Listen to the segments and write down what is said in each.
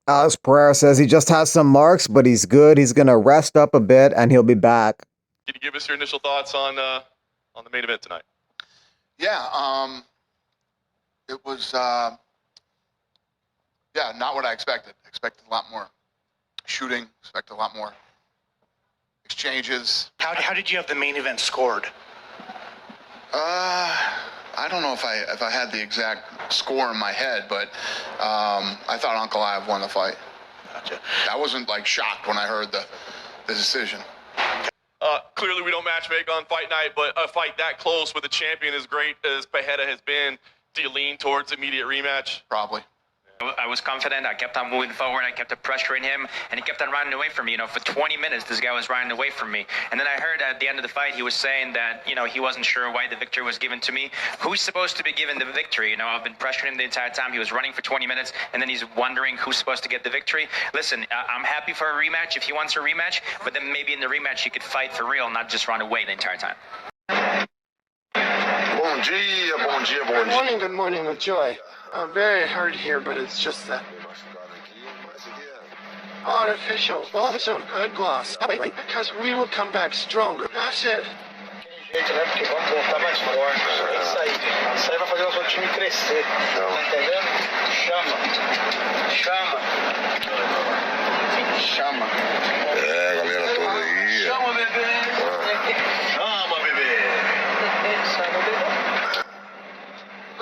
Alex Pereira says he just has some marks, but he's good. He's going to rest up a bit, and he'll be back. Can you give us your initial thoughts on the main event tonight? Yeah, it was not what I expected. Expected a lot more shooting. Expected a lot more exchanges. How did you have the main event scored? I don't know if I had the exact score in my head, but I thought Ankalaev won the fight. Gotcha. I wasn't like shocked when I heard the decision. Clearly, we don't match make on fight night, but a fight that close with a champion as great as Pereira has been, do you lean towards immediate rematch? Probably. I was confident. I kept on moving forward. I kept on pressuring him, and he kept on running away from me. For 20 minutes, this guy was running away from me. And then I heard at the end of the fight, he was saying that, he wasn't sure why the victory was given to me. Who's supposed to be given the victory? I've been pressuring him the entire time. He was running for 20 minutes, and then he's wondering who's supposed to get the victory. Listen, I'm happy for a rematch if he wants a rematch, but then maybe in the rematch he could fight for real, not just run away the entire time. Bom dia, bom dia, bom dia. Good morning with joy. I'm very hurt here, but it's just that artificial good gloss. Because we will come back stronger. That's it. Porque vamos voltar mais forte. Isso aí. Isso aí vai fazer o seu time crescer. Tá entendendo? Chama. É, galera toda aí. Chama, bebê.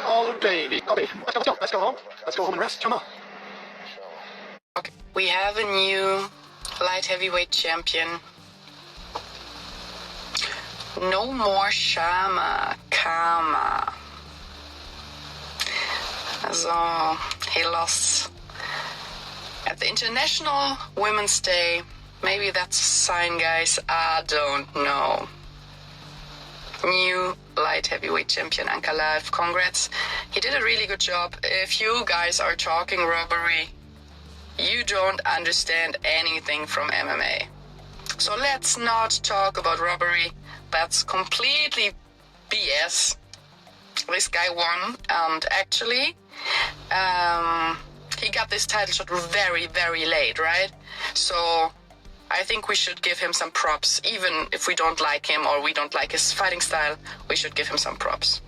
Oh, baby. Okay, let's go. Let's go home. Let's go home and rest. Come on. We have a new light heavyweight champion. No more Shama, Kama. So he lost at the International Women's Day. Maybe that's a sign, guys. I don't know. New light heavyweight champion Ankalaev. Congrats. He did a really good job. If you guys are talking robbery, you don't understand anything from MMA. So let's not talk about robbery. That's completely BS. This guy won, and actually, he got this title shot very, very late, right? So I think we should give him some props. Even if we don't like him or we don't like his fighting style, we should give him some props.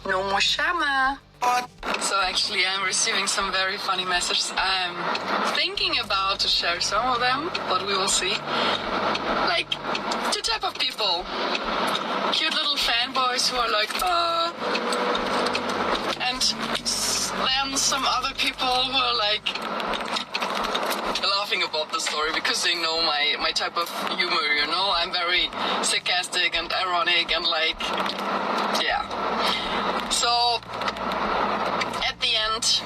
No more Shama. So actually I'm receiving some very funny messages. I'm thinking about to share some of them, but we will see. Like, two type of people. Cute little fanboys who are like, oh. And then some other people who are like laughing about the story because they know my type of humor, I'm very sarcastic and ironic and like, yeah. So at the end,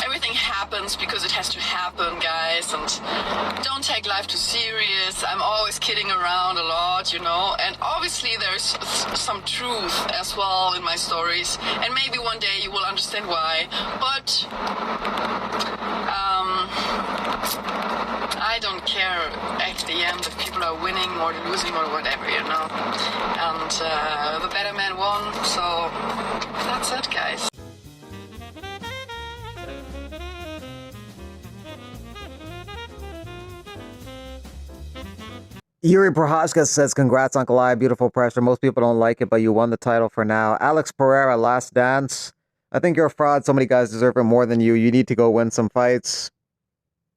everything happens because it has to happen, guys, and don't take life too serious. I'm always kidding around a lot, and obviously there's some truth as well in my stories, and maybe one day you will understand why, but I don't care at the end if people are winning or losing or whatever, and the better man won, so that's it, guys. Yuri Prohaska says, congrats, Ankalaev. Beautiful pressure. Most people don't like it, but you won the title for now. Alex Pereira, last dance. I think you're a fraud. So many guys deserve it more than you. You need to go win some fights.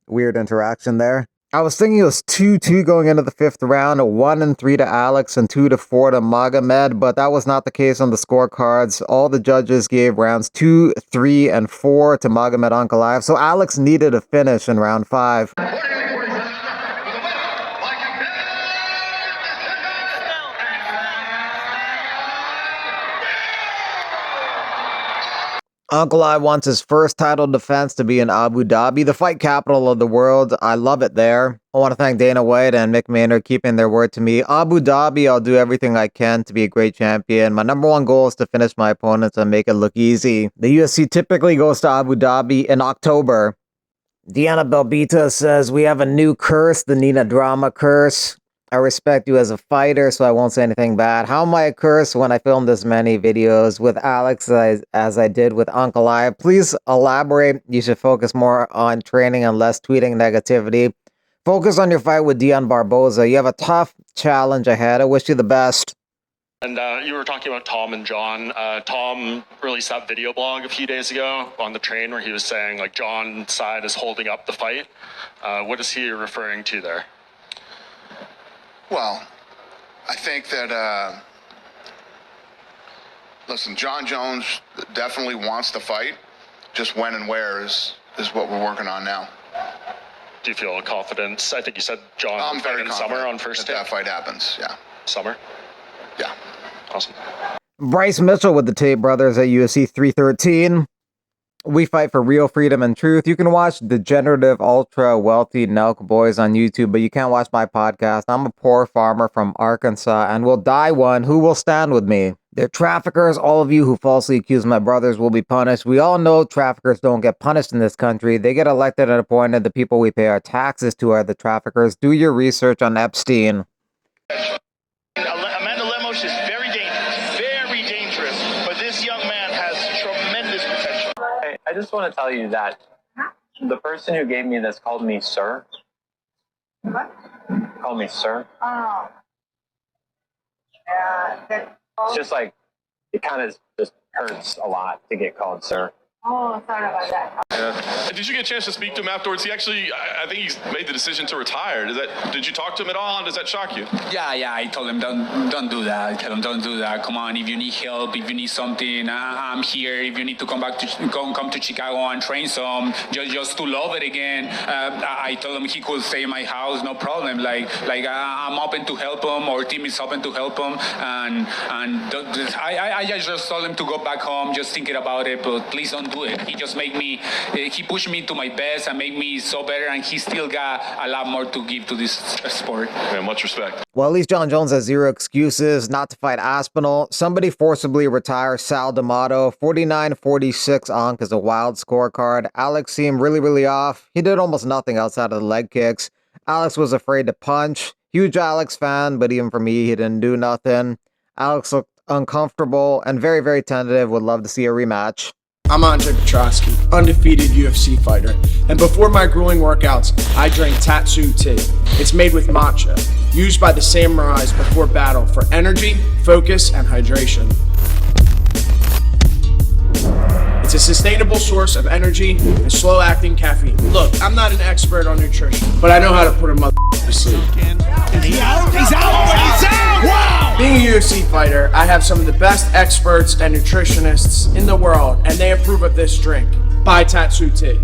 Weird interaction there. I was thinking it was 2-2 going into the fifth round, 1-3 to Alex and 2-4 to Magomed, but that was not the case on the scorecards. All the judges gave rounds 2, 3, and 4 to Magomed Ankalaev, so Alex needed a finish in round 5. Ankalaev wants his first title defense to be in Abu Dhabi, the fight capital of the world. I love it there. I want to thank Dana White and Mick Maynard keeping their word to me. Abu Dhabi, I'll do everything I can to be a great champion. My number one goal is to finish my opponents and make it look easy. The UFC typically goes to Abu Dhabi in October. Diana Belbita says, we have a new curse, the Nina Drama curse. I respect you as a fighter, so I won't say anything bad. How am I a curse when I filmed this many videos with Alex as I did with Uncle I? Please elaborate. You should focus more on training and less tweeting negativity. Focus on your fight with Dion Barboza. You have a tough challenge ahead. I wish you the best. And you were talking about Tom and John. Tom released that video blog a few days ago on the train where he was saying, like, John's side is holding up the fight. What is he referring to there? Well, I think that, listen, John Jones definitely wants to fight. Just when and where is what we're working on now. Do you feel confidence? I think you said John I'm very in confident summer on first day. that fight happens, yeah. Summer? Yeah. Awesome. Bryce Mitchell with the Tate brothers at UFC 313. We fight for real freedom and truth. You can watch Degenerative Ultra Wealthy Nelk Boys on YouTube, but you can't watch my podcast. I'm a poor farmer from Arkansas and will die one. Who will stand with me? They're traffickers. All of you who falsely accuse my brothers will be punished. We all know traffickers don't get punished in this country. They get elected and appointed. The people we pay our taxes to are the traffickers. Do your research on Epstein. Amanda Lemos is very dangerous, but this young man has tremendous potential. Hey, I just want to tell you that the person who gave me this called me sir. What? Called me sir. Oh. It's just like, it kind of just hurts a lot to get called sir. Oh, sorry about that. Did you get a chance to speak to him afterwards? He actually, I think he's made the decision to retire. Did you talk to him at all? And does that shock you? Yeah. I told him don't do that. I tell him don't do that. Come on, if you need help, if you need something, I'm here. If you need to come to Chicago and train some, just to love it again. I told him he could stay in my house, no problem. I'm open to help him. Our team is open to help him. And I just told him to go back home, just thinking about it. But please don't do it. He pushed me to my best and made me so better, and he still got a lot more to give to this sport. Man, much respect. Well, at least John Jones has zero excuses not to fight Aspinall. Somebody forcibly retire Sal D'Amato. 49-46 Ankh is a wild scorecard. Alex seemed really off. He did almost nothing outside of the leg kicks. Alex was afraid to punch. Huge Alex fan, but even for me, he didn't do nothing. Alex looked uncomfortable and very tentative. Would love to see a rematch. I'm Andre Petrosky, undefeated UFC fighter, and before my grueling workouts, I drank Tatsu tea. It's made with matcha, used by the samurais before battle for energy, focus, and hydration. It's a sustainable source of energy and slow-acting caffeine. Look, I'm not an expert on nutrition, but I know how to put a mother to sleep. He's out! Wow! Being a UFC fighter, I have some of the best experts and nutritionists in the world, and they approve of this drink. Buy Tatsu tea.